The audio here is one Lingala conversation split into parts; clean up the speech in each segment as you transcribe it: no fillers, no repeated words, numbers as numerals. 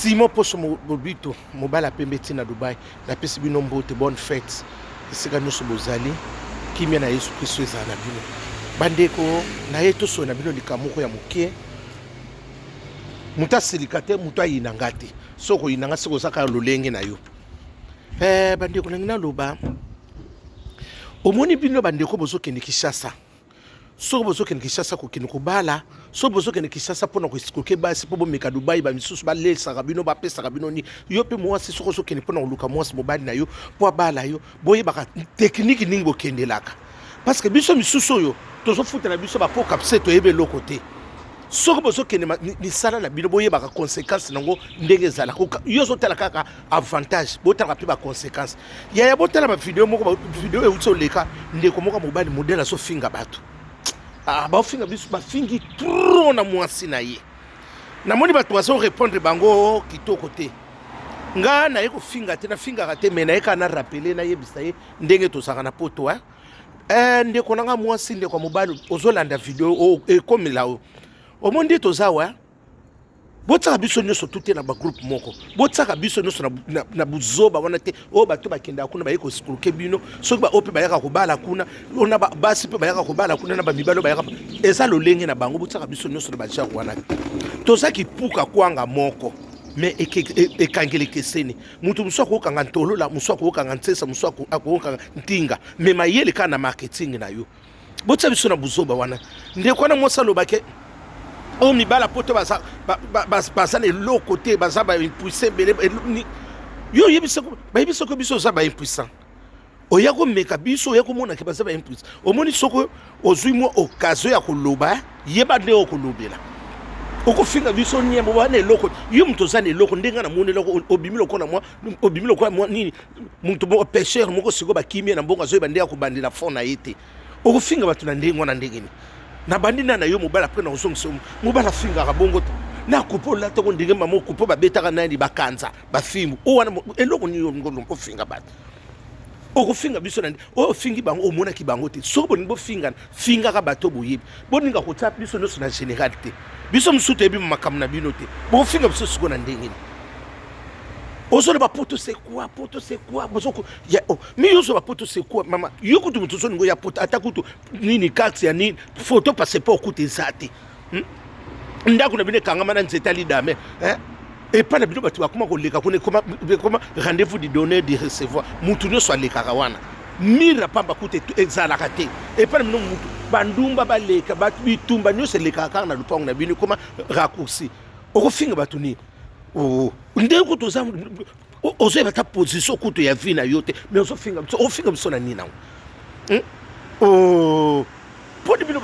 Simon poso mobito mobala pembeti na Dubai na pesi bino mbote bonne fête esika nyonso bozali kimia na Yesu Kristo ezala na bino bandeko na ye toso na bino likamoko ya mokie muta silikate muta ayinanga te soko yinanga soko saka lolenge na yo bandeko na ngina loba omoni bino bandeko bozokende Kinshasa soko bozokende Kinshasa kokende kobala so bozokende Kinshasa pona koesikoke basi po bomeka Dubai ba misusu balesaka bino bapesaka bino ni yo pe mwasi soko sokende pona koluka mwasi mobali na yo po abala yo boyebaka technique ningi bokendelaka parce que biso misusu oyo tozofutela biso bapoka pse toyebe eloko te soko bozokende misala na bino boyebaka conséquence nango ndenge ezalaka yo ozotala kaka avantage botalaka mpe baconséquence yaya botala bavideo moko video euti oleka ndeko moko mobali modele azofinga bato bafinga biso bafingi trop na mwasi na ye namoni bato bazo répondre bango kitoko te nga na ye kofinga te nafingaka te me na ye kaka na rappele nayebisa ye ndenge tozalaka na poto ndeko nanga mwasi ndeko mobali ozolanda video ekomela oyo omoni nde tozawa botsaka biso nyonso tute na bagroupe moko botsaka biso nyonso na buzoba wana te oyo bato bakendaka kuna baye kosikuluke bino soki baoyo mpe bayaka kobala kuna ona basi mpe bayaka kobala kuna na bamibali oyo bayaka eza lolenge na bango botsaka biso nyonso na bajare wana tozaki puka kwanga moko me ekangeli ekeseni mutu mosu akokanga ntolola mosu akokanga ntesa mosu akokanga ntinga me mayele kaka na marketing na yo botsaka biso na buzoba wana ndeko wana mwasi alobake o mibala poto baza na eloko te baza baimpuissant yo bayebi soko biso oza baimpuissant oya komeka biso oya komonake baza baimpuissant omoni soko ozwi mwa occasion ya koloba yeba nde okolobela okofinga biso nyembo wana eloko yo mutu oza na eloko ndenge na moni eloko obimi lokola mwa nini mutu moko pêcheur moko siko bakimia na mbongo azoyeba nde ya kobandela fond na ye te okofinga bato na ndenge wana ndenge ni na bandi na yo mobala après na osongisa mobala finga bongo na kupo la to ndenge mamo kupo babetaka nani bakanza bafimu o wana eloko ni ngolo ofinga bato okofinga biso na o fingi bango omona ki bango te so bo ningo finga ka bato boyebi boninga ko tap biso no na généralité biso msuto ebi makamu na bino te bo finga biso siko na ndenge ni ozo ba poto c'est quoi bozoko ya mi yozo ba poto c'est quoi mama yoko tu mutuzo ngo ya poto atakutu nini carte ya nini photo passer pas okuti zati ndako na bine kangama na nzeta lidame et pas na bino batu bakoma ko leka koma rendez-vous de donner de recevoir mutu no so leka kawana mira pamba kuté ezala kate et pas na bino mutu bandumba baleka batu bitumba nyo se leka kanga na lupango na bino koma raccourci okofinga batu ni ndeko toza ozoyeba ta position kutu ya vi na yo te mais ozofinga biso na nini nango podi bino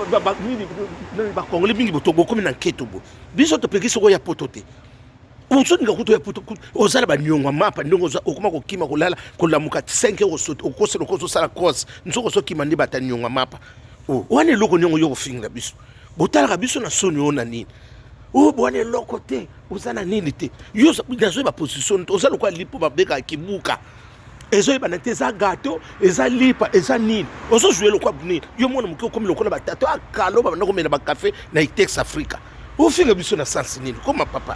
bakongole mingi bokomi na nketo bo biso topekisi oko ya poto te ozoninga kutu ya poto ozala banyongwa mapa ndenge okoma kokima kolala kolamuka 5 euros sote okosela okosala cross nzoko ozokima nde batanyongwa mapa wana eloko nyongo yo kofinga biso botalaka biso na soni oyo na nini bwana eloko te ozana nini te yo nazoyeba position oza lokola lipo babeka kibuka ezoyeba na te eza gato eza lipa eza nini ozozwa eloko nini yo mwana moke okomi lokola batato akalo babanda komela bakafe na itex africa ofinga biso na sansi nini koma papa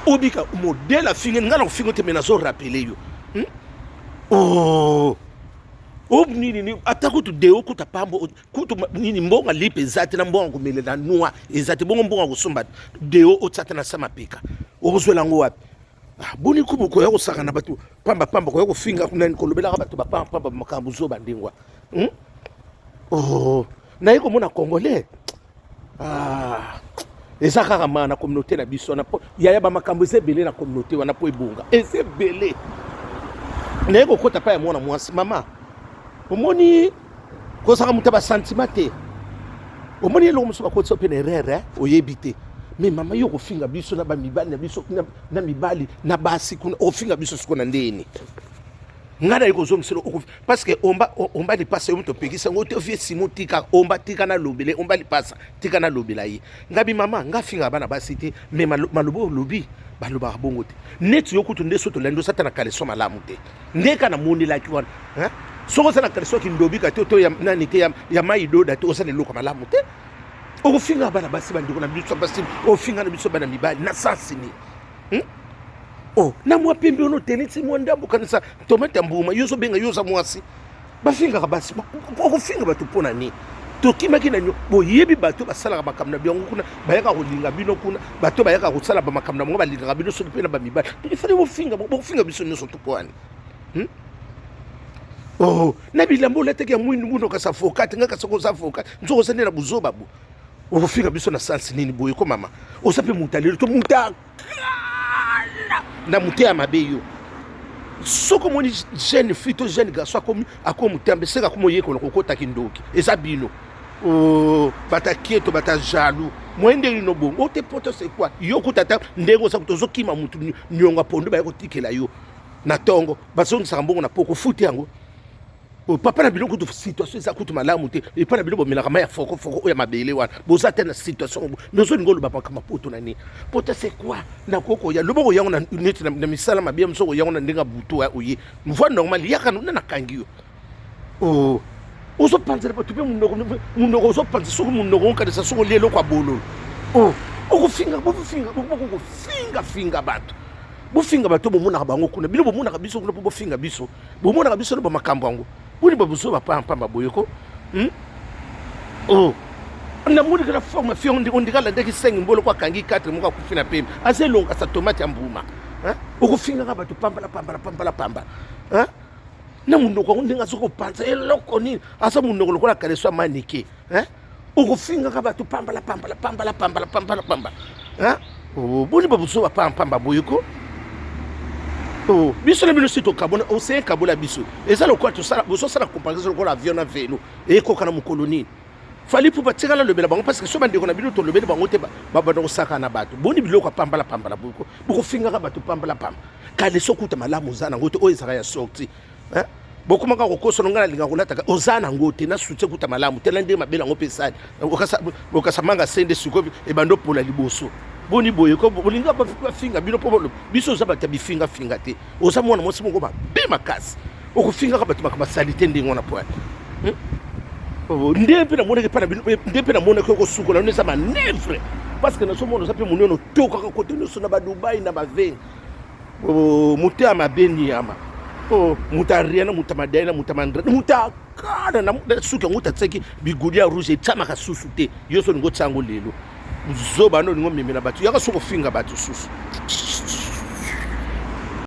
obika modele afinge nga na kofinga te me nazorapele yo nini ata kutu deo kuta pambo kutu nini mbonga lipe ezate na mbonga komelela noa ezate bongo mbonga kosomba deo otsata na sama pika okozwela ngo wapi boni kubu ko ya kosaka na batu pamba ko ya kofinga kunani kolobela batu pamba makambu zo bandingwa na yiko mona congolais ezaka kama na communauté na biso na ya ba makambu ezebele na communauté wana po ebunga ezebele na yiko kota pa ya mwana mwasi mama omoni kozaka mutu ba sentiment te omoni eloko mosu bakotisa mpe na erreur oyebi te me mama yo kofinga biso na bamibali na biso na mibali na basi kuna ofinga biso siko na ndeni ngana yiko zomselo parce que omba lipasa yo mutu opekisa ngo te ofie simo tika omba tika na lobele omba lipasa tika na lobela ye ngabi mama ngafinga bana basi te me malobo lobi balobaka bongo te neti yo kutu nde soto lendo sata na kaleso malamu te ndeka na mondelaki wana soko sana kaleso kindobika te to ya nani te ya maidoda te osana eloko malamu te okofinga bana basi bandeko na biso basi ofinga na biso bana mibali na sansi ni Oh, na mwa pembe ono tenisi mwandambo kanisa tomate mbuma yozo benga yoza mwasi. Bafinga kabasi okufinga batu pona ni. Tokimaki na nyo boyebi bato basala makamna byango kuna bayaka kolinga bino kuna bato bayaka kosala ba makamna mo balinga bino so pena ba mibali. Ifale bofinga biso nyoso topwani. Oh, na bilambo leteke ya mwini muno kasa fokati ngaka soko sa fokati. Nzoko senela buzoba bu. Okufinga biso na sansi nini boye ko mama. Osape mutalelo to muta na muté ya mabeyo soko moni jeune fito jeune garçon akomu tembe seka komo yeko lokota kindoki eza bino bata kieto bata jaloux mwende lino bongo te poto c'est quoi yoko tata ndengo sa kutozo kima mutu nyonga pondo ba yako tikela yo na tongo basongi sa mbongo na poko futi yango papa na biloko de situation eza kutu malamu te et pas na biloko melaka maya foko ya mabele wana boza te na situation nozo ngolo ba kama poto na ni poto c'est quoi na koko ya loboko yango na neti na misala mabia msoko yango na ndenga butu oyi mvoa normal yaka na kangiyo ozo panzela ba tupe munoko ozo panzela soko munoko kadisa soko lelo kwa bololo okufinga finga bato bofinga bato bomona bango kuna bino bomona biso kuna bofinga biso bomona biso no ba makambo yango buni babuso ba pampa maboyeko na mudi kana formation ndikala ndeki sengi mbolo kwa kangi 4 muka kufina pembe azelonga sa tomate ambuma okufinga ka bato pamba na munoko ndinga soko panza eloko ni asa munoko lokola kaleswa manike okufinga ka bato pamba buni babuso ba pampa maboyeko biso na bino sito kabona océan kabola biso eza lokwa to sala boso sala comparaison lokola avion na vélo ekoka na mukoloni fali pour batikala lobela bango parce que so bandeko na bino to lobela bango te babana osaka na bato boni biloko pambala boko finga ka bato pambala kale sokuta malamu zana ngote o ezaka ya sorti bokumaka kokoso ngana linga kolataka ozana ngote na sutse kuta malamu tela nde mabela ngo pesadi okasa manga sende sukobi e bando pola liboso boni boye ko bolinga ba finga bino po biso za bata bifinga te oza mwana mosi mongo ba be makasi okufinga ka bato makaba salite ndingo na poa ndempe na mona ke pana bino ndempe na mona ko sukola nesa manevre parce que na so mona sape muneno toka ka kote no sona ba Dubai na ba veng muté ama beni ama mutariana mutamadena mutamandra mutakana na suka mutatseki bigudia rouge tsama ka susu te yoso ngo tsango lelo zoba no ngo mimina batu yaka soko finga batu susu